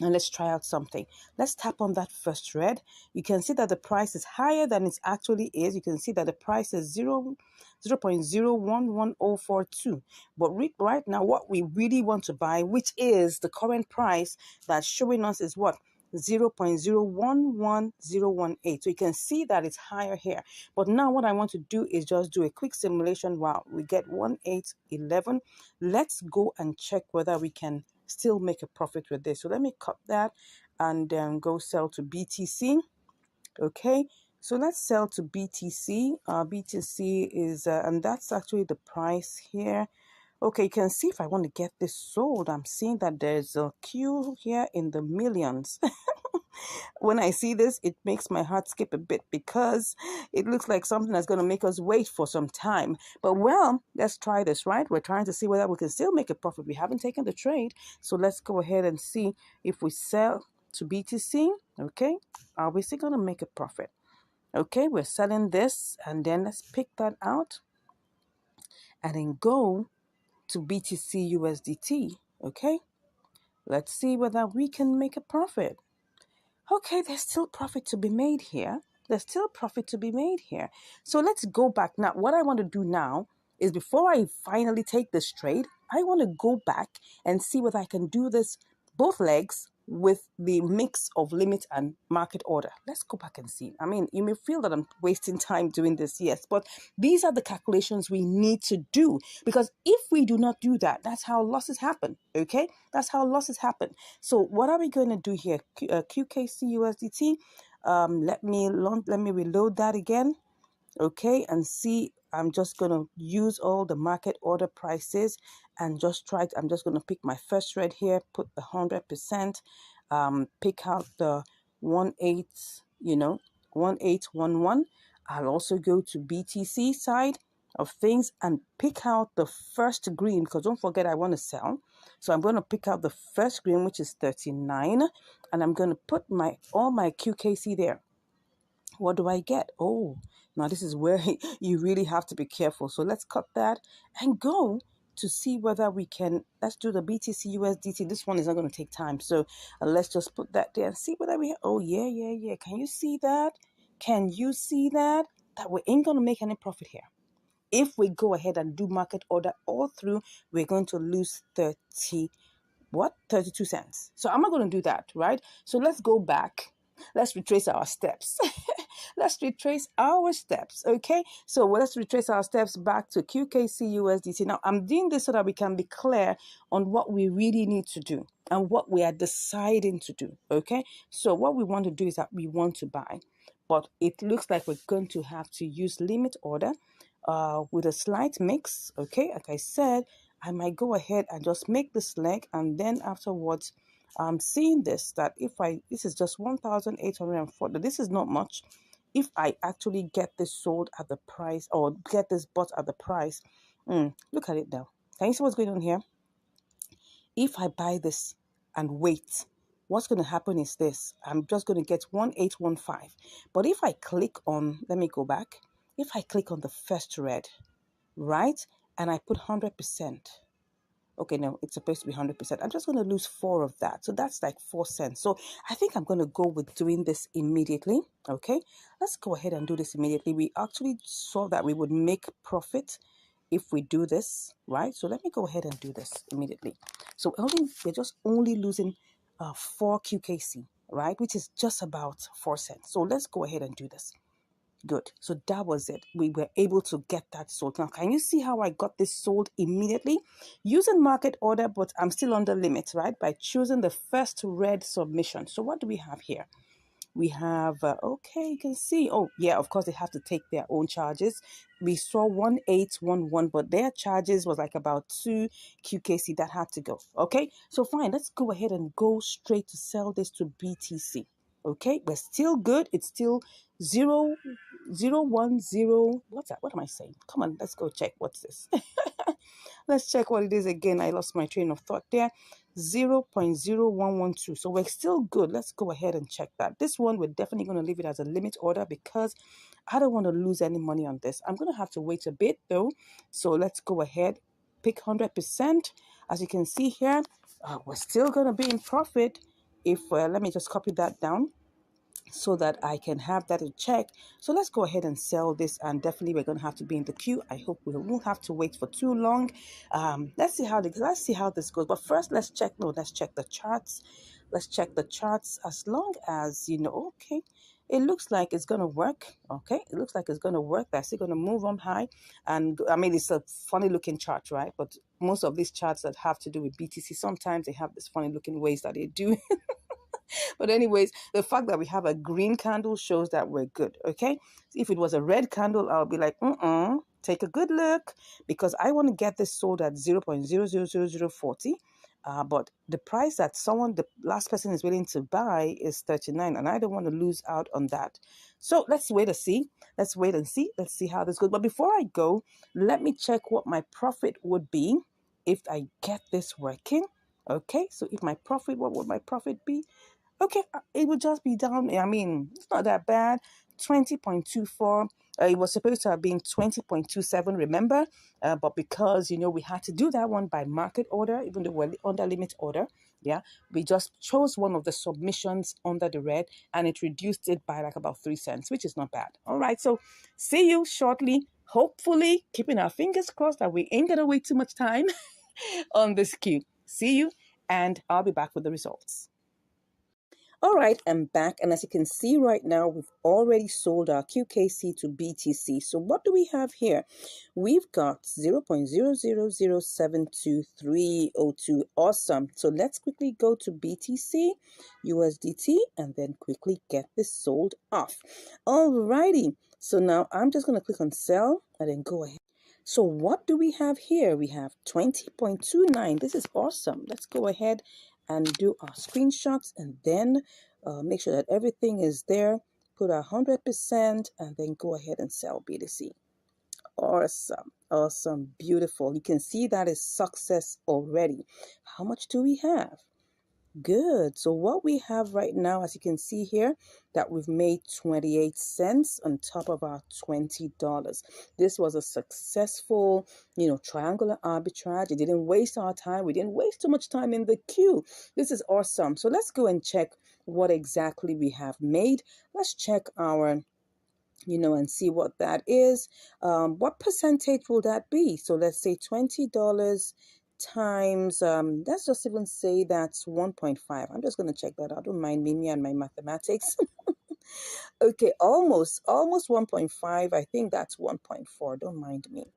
And let's try out something. Let's tap on that first red. You can see that the price is higher than it actually is. You can see that the price is 0.011042. But right now, what we really want to buy, which is the current price that's showing us, is what? 0.011018. So you can see that it's higher here. But now what I want to do is just do a quick simulation. Wow, we get 1811. Let's go and check whether we can still make a profit with this. So let me cut that and then go sell to BTC. Okay, so let's sell to BTC. BTC is and that's actually the price here. Okay, you can see if I want to get this sold, I'm seeing that there's a queue here in the millions. When I see this, it makes my heart skip a bit because it looks like something that's going to make us wait for some time. But well, let's try this, right? We're trying to see whether we can still make a profit. We haven't taken the trade. So let's go ahead and see if we sell to BTC. Okay, are we still going to make a profit? Okay, we're selling this, and then let's pick that out and then go to BTC USDT. Okay, let's see whether we can make a profit. Okay, there's still profit to be made here. There's still profit to be made here. So let's go back. Now, what I want to do now is before I finally take this trade, I want to go back and see whether I can do this both legs with the mix of limit and market order. Let's go back and see. I mean, you may feel that I'm wasting time doing this, yes, but these are the calculations we need to do, because if we do not do that, that's how losses happen, okay? That's how losses happen. So what are we going to do here? QKC USDT. Let me reload that again. Okay, and see, I'm just going to use all the market order prices and just try to, I'm just going to pick my first red here, put the 100%, pick out the 1811. I'll also go to BTC side of things and pick out the first green, because don't forget I want to sell. So I'm going to pick out the first green, which is 39, and I'm going to put all my QKC there. What do I get? Oh, now this is where you really have to be careful. So let's cut that and go to see whether we can. Let's do the BTC USDT. This one is not going to take time. So let's just put that there and see whether we. Oh, yeah. Can you see that? Can you see that? That we ain't going to make any profit here. If we go ahead and do market order all through, we're going to lose 32 cents. So I'm not going to do that, right? So let's go back. Let's retrace our steps. Let's retrace our steps, okay? So let's retrace our steps back to QKC USDT. Now, I'm doing this so that we can be clear on what we really need to do and what we are deciding to do, okay? So what we want to do is that we want to buy, but it looks like we're going to have to use limit order with a slight mix, okay? Like I said, I might go ahead and just make this leg, and then afterwards, I'm seeing this, that this is just 1,840. This is not much. If I actually get this sold at the price, or get this bought at the price, look at it now. Can you see what's going on here? if I buy this and wait, what's going to happen is this. I'm just going to get 1815. But if I click on, let me go back. If I click on the first red, right, and I put 100%, okay, no, it's supposed to be 100%. I'm just going to lose 4 of that. So that's like 4 cents. So I think I'm going to go with doing this immediately. Okay, let's go ahead and do this immediately. We actually saw that we would make profit if we do this, right? So let me go ahead and do this immediately. So we're just only losing 4 QKC, right? Which is just about 4 cents. So let's go ahead and do this. Good. So that was it. We were able to get that sold. Now, can you see how I got this sold immediately? Using market order, but I'm still under limit, right? By choosing the first red submission. So what do we have here? We have, okay, you can see, oh, yeah, of course, they have to take their own charges. We saw 1811, but their charges was like about 2 QKC that had to go. Okay, so fine, let's go ahead and go straight to sell this to BTC. Okay, we're still good. It's still 0, 0, 1, 0. What's that? What am I saying? Come on, let's go check. What's this? Let's check what it is again. I lost my train of thought there. 0.0112. So we're still good. Let's go ahead and check that. This one, we're definitely going to leave it as a limit order because I don't want to lose any money on this. I'm going to have to wait a bit though. So let's go ahead, pick 100%. As you can see here, we're still going to be in profit. If let me just copy that down so that I can have that in check. So let's go ahead and sell this, and definitely we're going to have to be in the queue. I hope we won't have to wait for too long. Let's see how this goes. But first, let's check the charts. Let's check the charts. As long as you know, okay, it looks like it's going to work. Okay, it looks like it's going to work. They're still going to move on high, and I mean it's a funny looking chart, right? But most of these charts that have to do with BTC, sometimes they have this funny looking ways that they do. But anyways, the fact that we have a green candle shows that we're good, okay? If it was a red candle, I'll be like, take a good look, because I want to get this sold at 0.000040. But the price that the last person is willing to buy is 39, and I don't want to lose out on that. So let's wait and see. Let's wait and see. Let's see how this goes. But before I go, let me check what my profit would be if I get this working. Okay, so if my profit, what would my profit be? Okay, it would just be down. I mean, it's not that bad. 20.24. It was supposed to have been 20.27, remember? But because, we had to do that one by market order, even though we're under limit order, yeah, we just chose one of the submissions under the red and it reduced it by like about 3 cents, which is not bad. All right, so see you shortly. Hopefully, keeping our fingers crossed that we ain't going to wait too much time on this queue. See you, and I'll be back with the results. All right, I'm back, and as you can see right now, we've already sold our QKC to BTC. So what do we have here? We've got 0.000723302. Awesome. So let's quickly go to BTC, USDT, and then quickly get this sold off. All righty. So now I'm just going to click on sell and then go ahead. So what do we have here? We have 20.29. This is awesome. Let's go ahead and do our screenshots and then make sure that everything is there. Put 100% and then go ahead and sell BTC. Awesome. Awesome. Beautiful. You can see that is success already. How much do we have? Good. So what we have right now, as you can see here, that we've made 28 cents on top of our $20. This was a successful, triangular arbitrage. It didn't waste our time. We didn't waste too much time in the queue. This is awesome. So let's go and check what exactly we have made. Let's check our and see what that is. What percentage will that be? So let's say $20 times, let's just even say that's 1.5. I'm just going to check that out. Don't mind me and my mathematics. Okay, almost 1.5. I think that's 1.4. Don't mind me.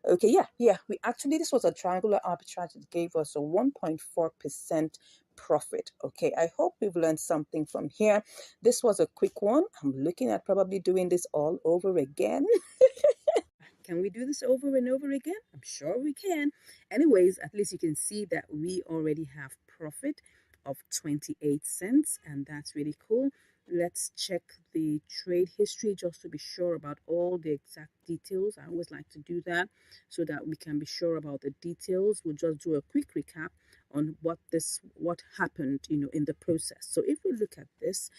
Okay, yeah. This was a triangular arbitrage. It gave us a 1.4% profit. Okay, I hope we've learned something from here. This was a quick one. I'm looking at probably doing this all over again. Can we do this over and over again? I'm sure we can. Anyways, at least you can see that we already have profit of 28 cents, and that's really cool. Let's check the trade history just to be sure about all the exact details. I always like to do that so that we can be sure about the details. We'll just do a quick recap on what happened, in the process. So if we look at this,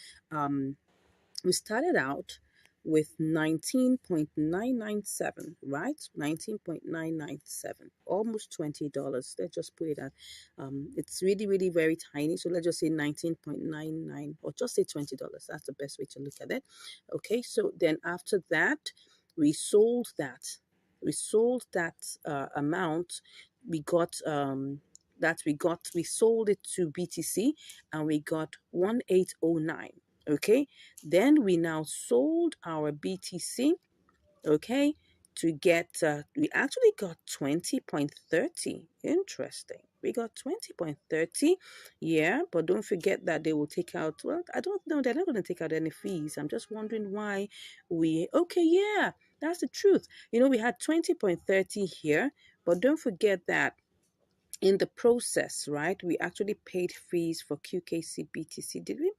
we started out with 19.997, right? 19.997, almost $20. Let's just put it at, it's really, really very tiny. So let's just say 19.99, or just say $20. That's the best way to look at it. Okay, so then after that, we sold that. We sold that amount. We got we sold it to BTC, and we got 1809. Okay, then we now sold our BTC, okay, to get, we actually got 20.30. Interesting. We got 20.30. Yeah, but don't forget that they will take out, well, I don't know, they're not going to take out any fees. I'm just wondering why okay, yeah, that's the truth. We had 20.30 here, but don't forget that in the process, right, we actually paid fees for QKC BTC. Did we?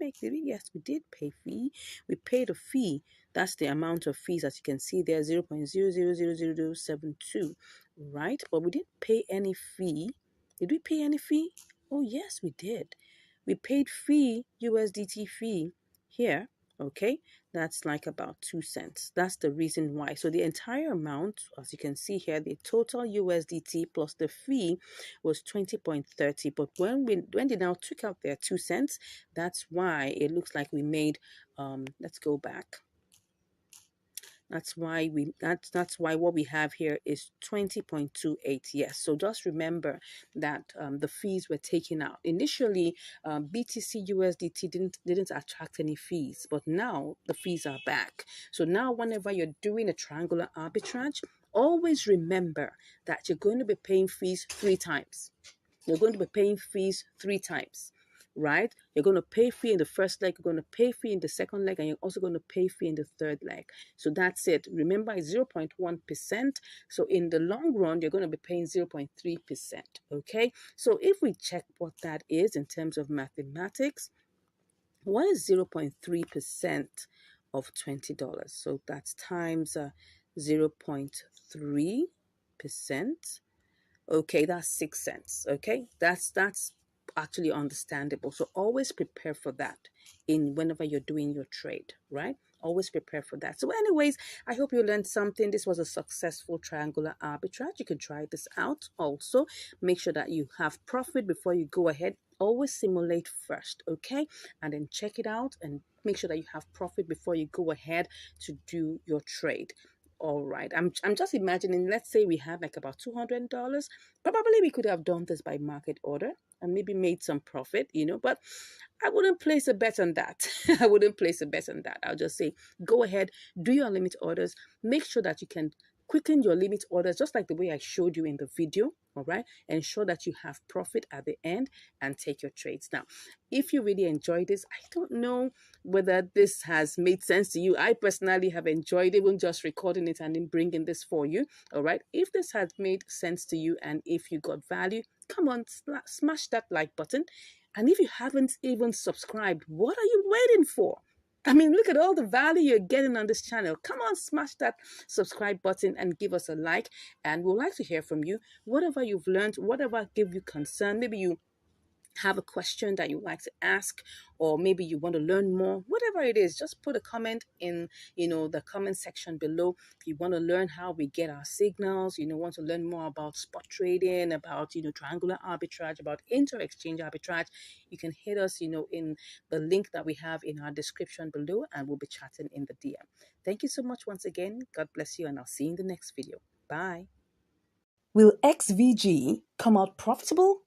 Yes, we did pay fee. We paid a fee. That's the amount of fees, as you can see there, 0.000072, right? But we didn't pay any fee. Did we pay any fee? Oh, yes, we did. We paid fee, USDT fee here, okay? That's like about 2 cents. That's the reason why. So the entire amount, as you can see here, the total USDT plus the fee was 20.30. But when they now took out their 2 cents, that's why it looks like we made, let's go back. That's why what we have here is 20.28. Yes. So just remember that the fees were taken out. Initially, BTC USDT didn't attract any fees, but now the fees are back. So now whenever you're doing a triangular arbitrage, always remember that you're going to be paying fees 3 times. You're going to be paying fees 3 times, right? You're going to pay fee in the first leg, you're going to pay fee in the second leg, and you're also going to pay fee in the third leg. So that's it. Remember, it's 0.1%. So in the long run, you're going to be paying 0.3%. Okay. So if we check what that is in terms of mathematics, what is 0.3% of $20? So that's times 0.3%. Okay, that's 6 cents. Okay, that's actually understandable. So always prepare for that in whenever you're doing your trade, right? Always prepare for that. So anyways, I hope you learned something. This was a successful triangular arbitrage. You can try this out. Also, make sure that you have profit before you go ahead. Always simulate first, okay? And then check it out and make sure that you have profit before you go ahead to do your trade. All right, I'm just imagining, let's say we had like about $200. Probably we could have done this by market order and maybe made some profit, but I wouldn't place a bet on that. I wouldn't place a bet on that. I'll just say, go ahead, do your limit orders. Make sure that you can quicken your limit orders, just like the way I showed you in the video. All right, ensure that you have profit at the end and take your trades. Now, if you really enjoyed this, I don't know whether this has made sense to you. I personally have enjoyed even just recording it and then bringing this for you. All right, if this has made sense to you and if you got value, come on, smash that like button. And if you haven't even subscribed, what are you waiting for? I mean, look at all the value you're getting on this channel. Come on, smash that subscribe button and give us a like. And we'd like to hear from you. Whatever you've learned, whatever gave you concern, maybe you have a question that you'd like to ask, or maybe you want to learn more, whatever it is, just put a comment in the comment section below. If you want to learn how we get our signals, want to learn more about spot trading, about triangular arbitrage, about inter-exchange arbitrage, you can hit us in the link that we have in our description below, and we'll be chatting in the DM. Thank you so much once again. God bless you, and I'll see you in the next video. Bye. Will XVG come out profitable?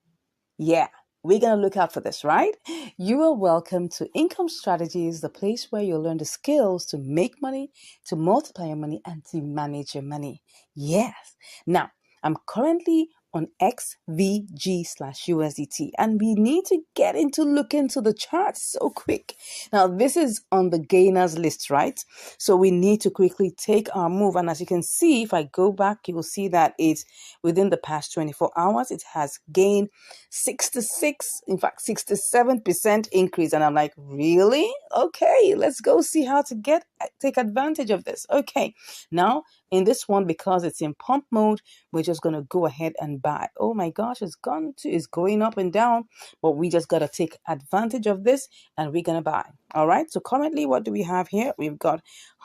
Yeah, we're going to look out for this, right? You are welcome to Income Strategies, the place where you'll learn the skills to make money, to multiply your money, and to manage your money. Yes. Now, I'm currently on XVG/USDT, and we need to get into look into the charts so quick. Now, this is on the gainers list, right? So we need to quickly take our move. And as you can see, if I go back, you will see that it's within the past 24 hours, it has gained 67% increase. And I'm like, really? Okay, let's go see how to get take advantage of this. Okay, now in this one, because it's in pump mode, we're just gonna go ahead and buy. Oh my gosh, it's going up and down, but we just gotta take advantage of this, and we're gonna buy. All right, so currently what do we have here? We've got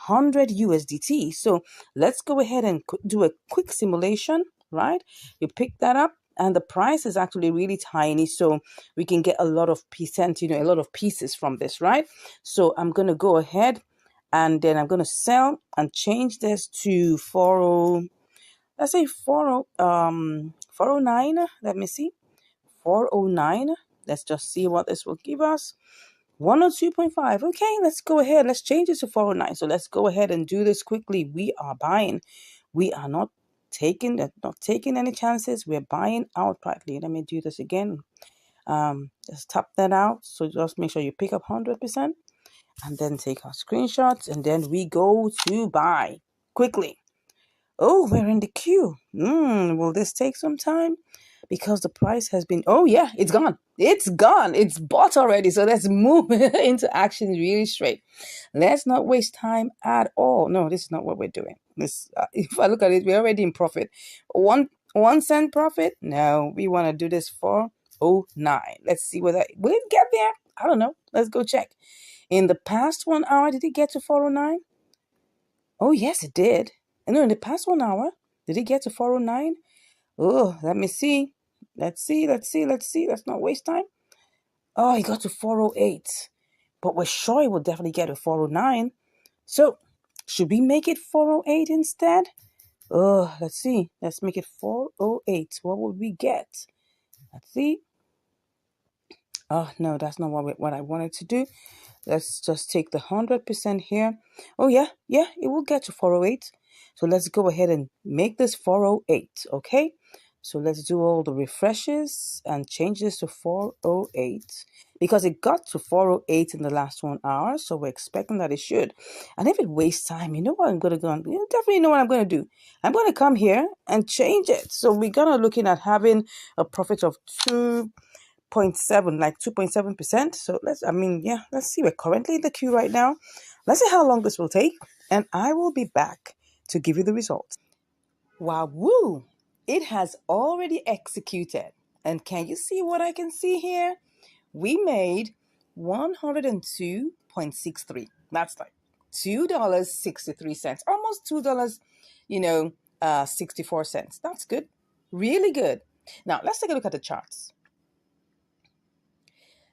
100 USDT. So let's go ahead and do a quick simulation. Right, you pick that up, and the price is actually really tiny, so we can get a lot of percent, a lot of pieces from this, right? So I'm going to go ahead, and then I'm going to sell and change this to 40, let's say 409. Let me see, 409. Let's just see what this will give us. 102.5. Okay, let's go ahead. Let's change it to 409. So let's go ahead and do this quickly. We are buying. We are not taking any chances. We're buying outrightly. Let me do this again. Just tap that out. So just make sure you pick up 100% and then take our screenshots, and then we go to buy quickly. Oh, we're in the queue. Will this take some time? Because the price has been, oh yeah, it's gone. It's gone. It's bought already. So let's move into action really straight. Let's not waste time at all. No, this is not what we're doing. This, if I look at it, we're already in profit. One cent profit? No, we want to do this for 09. Let's see whether will it get there. I don't know. Let's go check. In the past 1 hour, did it get to 409? Oh yes, it did. And no, in the past 1 hour, did it get to 409? Oh, let me see. Let's see. Let's not waste time. Oh, it got to 408. But we're sure it will definitely get to 409. So, should we make it 408 instead? Oh, let's see. Let's make it 408. What would we get? Let's see. Oh, no, that's not what I wanted to do. Let's just take the 100% here. Oh, yeah, it will get to 408. So let's go ahead and make this 408, okay? So let's do all the refreshes and change this to 408 because it got to 408 in the last 1 hour. So we're expecting that it should. And if it wastes time, you know what I'm going to go on? You definitely know what I'm going to do. I'm going to come here and change it. So we're going to looking at having a profit of 2.7, like 2.7%. So let's see. We're currently in the queue right now. Let's see how long this will take, and I will be back to give you the results. Wow, woo! It has already executed. And can you see what I can see here? We made 102.63. That's like $2.63, almost $2, 64 cents. That's good. Really good. Now, let's take a look at the charts.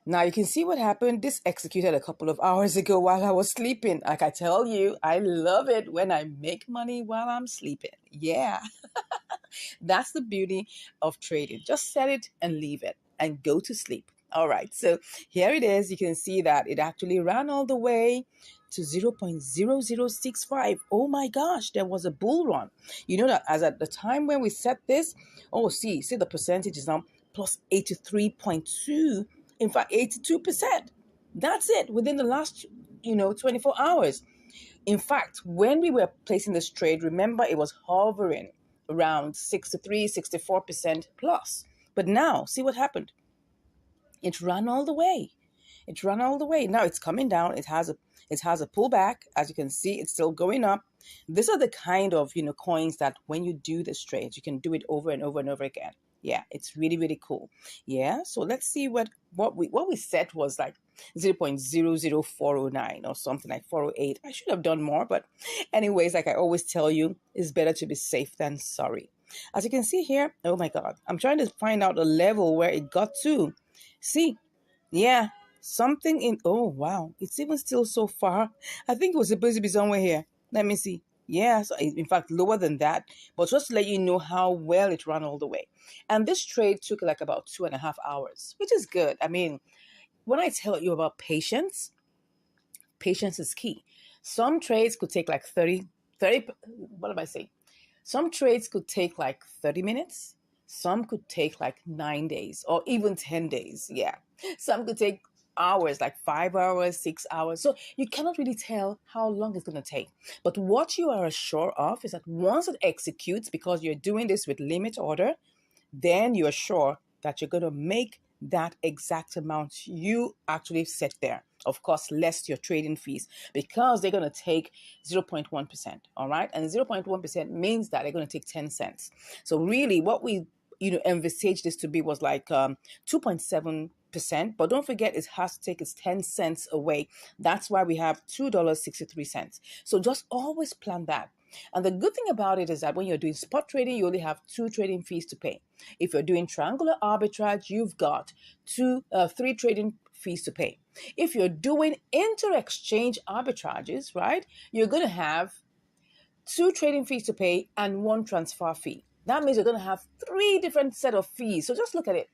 Now you can see what happened. This executed a couple of hours ago while I was sleeping. Like I tell you, I love it when I make money while I'm sleeping. Yeah, that's the beauty of trading. Just set it and leave it and go to sleep. All right, so here it is. You can see that it actually ran all the way to 0.0065. Oh my gosh, there was a bull run. You know that as at the time when we set this, see the percentage is now plus 83.2. In fact, 82%. That's it within the last, 24 hours. In fact, when we were placing this trade, remember it was hovering around 63, 64% plus. But now, see what happened? It ran all the way. It ran all the way. Now it's coming down. It has a pullback. As you can see, it's still going up. These are the kind of coins that when you do this trade, you can do it over and over and over again. Yeah, it's really, really cool. Yeah, so let's see what we set was like 0.00409 or something like 408. I should have done more, but anyways, like I always tell you, it's better to be safe than sorry. As you can see here, oh my God, I'm trying to find out the level where it got to. See, yeah, something in, oh wow, it's even still so far. I think it was supposed to be somewhere here. Let me see. Yeah, so in fact, lower than that. But just to let you know how well it ran all the way. And this trade took like about 2.5 hours, which is good. I mean, when I tell you about patience, patience is key. Some trades could take like 30, what am I saying? Some trades could take like 30 minutes. Some could take like 9 days or even 10 days. Yeah. Some could take hours, like 5 hours, 6 hours. So you cannot really tell how long it's going to take. But what you are sure of is that once it executes, because you're doing this with limit order, then you're sure that you're going to make that exact amount you actually set there. of course, less your trading fees, because they're going to take 0.1%. All right. And 0.1% means that they're going to take 10 cents. So really what we, envisaged this to be was like 2.7%. But don't forget, it has to take its 10 cents away. That's why we have $2.63. So just always plan that. And the good thing about it is that when you're doing spot trading, you only have 2 trading fees to pay. If you're doing triangular arbitrage, you've got 3 trading fees to pay. If you're doing inter-exchange arbitrages, right, you're going to have 2 trading fees to pay and 1 transfer fee. That means you're going to have 3 different set of fees. So just look at it.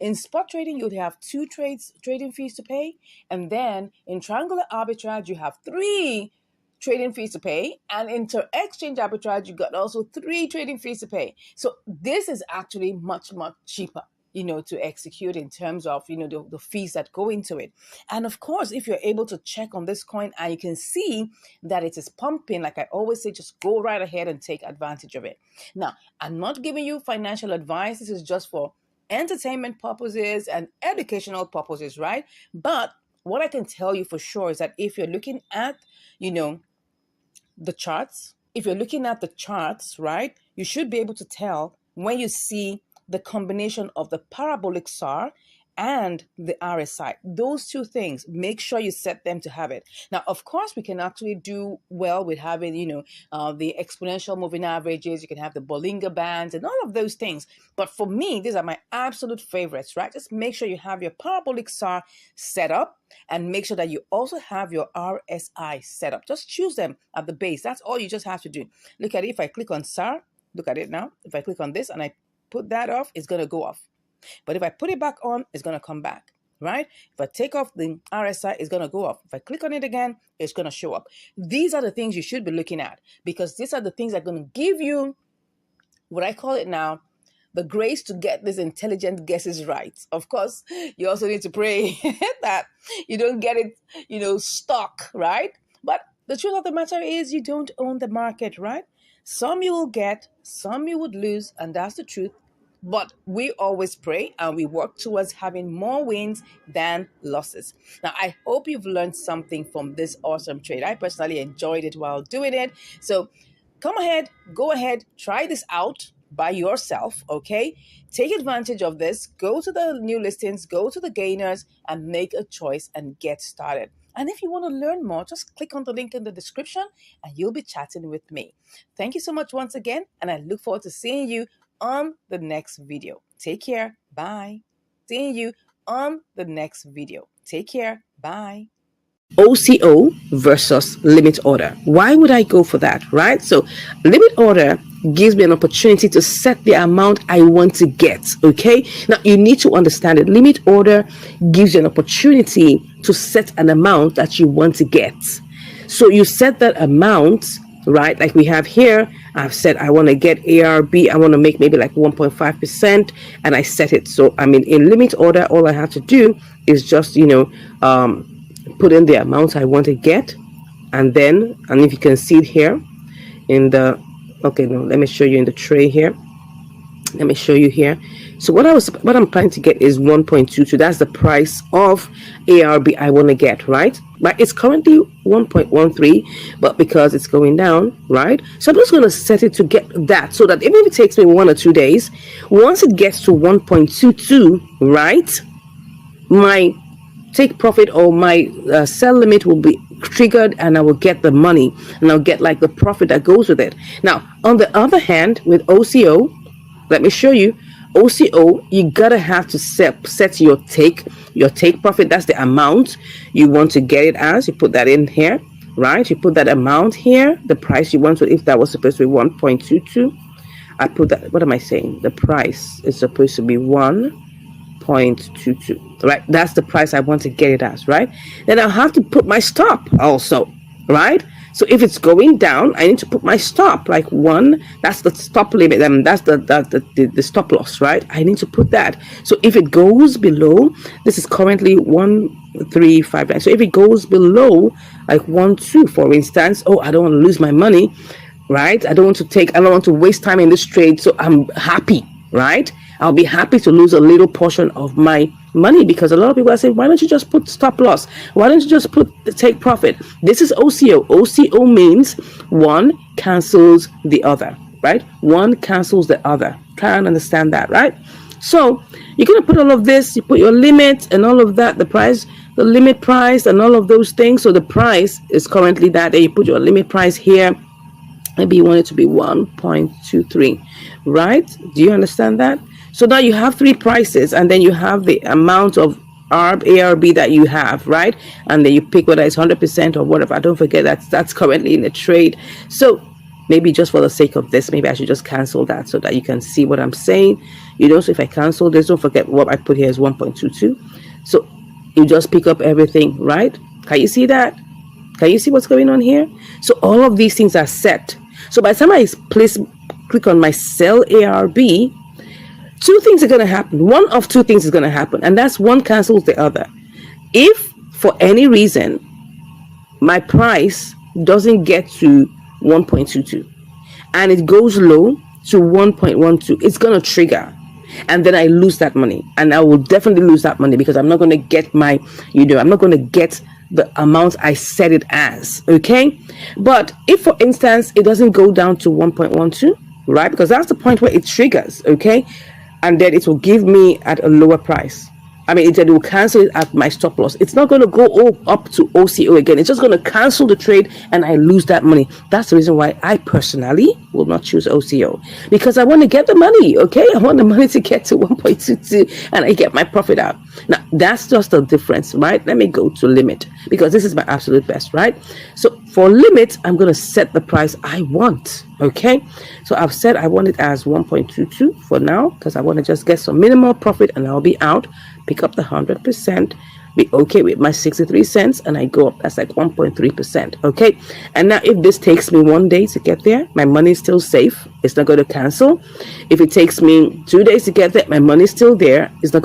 In spot trading, you'd have 2 trading fees to pay. And then in triangular arbitrage, you have 3 trading fees to pay. And inter-exchange arbitrage, you got also 3 trading fees to pay. So this is actually much, much cheaper, to execute in terms of, the fees that go into it. And of course, if you're able to check on this coin and you can see that it is pumping, like I always say, just go right ahead and take advantage of it. Now, I'm not giving you financial advice. This is just for entertainment purposes and educational purposes, right? But what I can tell you for sure is that if you're looking at, the charts, right, you should be able to tell when you see the combination of the parabolic SAR and the RSI. Those 2 things, make sure you set them to have it. Now, of course, we can actually do well with having, the exponential moving averages. You can have the Bollinger Bands and all of those things. But for me, these are my absolute favorites, right? Just make sure you have your parabolic SAR set up and make sure that you also have your RSI set up. Just choose them at the base. That's all you just have to do. Look at it. If I click on SAR, look at it now. If I click on this and I put that off, it's going to go off. But if I put it back on, it's going to come back, right? If I take off the RSI, it's going to go off. If I click on it again, it's going to show up. These are the things you should be looking at, because these are the things that are going to give you what I call it now, the grace to get these intelligent guesses right. Of course, you also need to pray that you don't get it, stuck, right? But the truth of the matter is you don't own the market, right? Some you will get, some you would lose, and that's the truth. But we always pray and we work towards having more wins than losses. Now, I hope you've learned something from this awesome trade. I personally enjoyed it while doing it. So go ahead, try this out by yourself, okay? Take advantage of this. Go to the new listings, go to the gainers, and make a choice and get started. And if you want to learn more, just click on the link in the description and you'll be chatting with me. Thank you so much once again, and I look forward to seeing you on the next video. Take care. Bye. Seeing you on the next video. Take care. Bye. OCO versus limit order. Why would I go for that, right? So limit order gives me an opportunity to set the amount I want to get, okay? Now, you need to understand it. Limit order gives you an opportunity to set an amount that you want to get. So you set that amount, right? Like we have here, I've said I want to get ARB, I want to make maybe like 1.5%, and I set it. So, in limit order, all I have to do is just, put in the amount I want to get, and if you can see it here in the, let me show you in the tray here. Let me show you here. So what I'm planning to get is 1.22. That's the price of ARB I want to get, right? But it's currently 1.13, but because it's going down, right? So I'm just going to set it to get that, so that even if it takes me 1 or 2 days, once it gets to 1.22, right, my take profit or my sell limit will be triggered, and I will get the money, and I'll get like the profit that goes with it. Now, on the other hand, with OCO, let me show you. OCO, you gotta have to set your take profit. That's the amount you want to get it as. You put that in here, right? You put that amount here, the price you want to. If that was supposed to be 1.22, I put that. What am I saying? The price is supposed to be 1.22, right? That's the price I want to get it as, right? Then I'll have to put my stop also, right? So if it's going down, I need to put my stop, like 1. That's the stop limit, and that's the stop loss, right? I need to put that. So if it goes below, this is currently 1,359. So if it goes below like 1.2, for instance, I don't want to lose my money, right? I don't want to waste time in this trade. So I'm happy, right? I'll be happy to lose a little portion of my money, because a lot of people are saying, why don't you just put stop loss? Why don't you just put the take profit? This is OCO. OCO means one cancels the other, right? One cancels the other. Try and understand that, right? So you're going to put all of this, you put your limit and all of that, the price, the limit price and all of those things. So the price is currently that, and you put your limit price here. Maybe you want it to be 1.23, right? Do you understand that? So now you have three prices, and then you have the amount of ARB that you have, right? And then you pick whether it's 100% or whatever. Don't forget that's currently in the trade. So maybe just for the sake of this, maybe I should just cancel that so that you can see what I'm saying. You know, so if I cancel this, don't forget what I put here is 1.22. So you just pick up everything, right? Can you see that? Can you see what's going on here? So all of these things are set. So by the time I click on my sell ARB, two things are going to happen. One of two things is going to happen, and that's one cancels the other. If for any reason my price doesn't get to 1.22 and it goes low to 1.12, it's going to trigger, and then I lose that money, and I will definitely lose that money because I'm not going to get my, I'm not going to get the amount I set it as, okay? But if, for instance, it doesn't go down to 1.12, right? Because that's the point where it triggers, okay? And then it will give me at a lower price. I mean, it will cancel it at my stop loss. It's not going to go up to OCO again. It's just going to cancel the trade and I lose that money. That's the reason why I personally will not choose OCO, because I want to get the money, okay? I want the money to get to 1.22 and I get my profit out. Now, that's just the difference, right? Let me go to limit because this is my absolute best, right? So for limit, I'm going to set the price I want, okay? So I've said I want it as 1.22 for now because I want to just get some minimal profit and I'll be out. Pick up the 100%, be okay with my 63 cents, and I go up. That's like 1.3%, okay? And now if this takes me 1 day to get there, my money is still safe. It's not going to cancel. If it takes me 2 days to get there, my money is still there. It's not going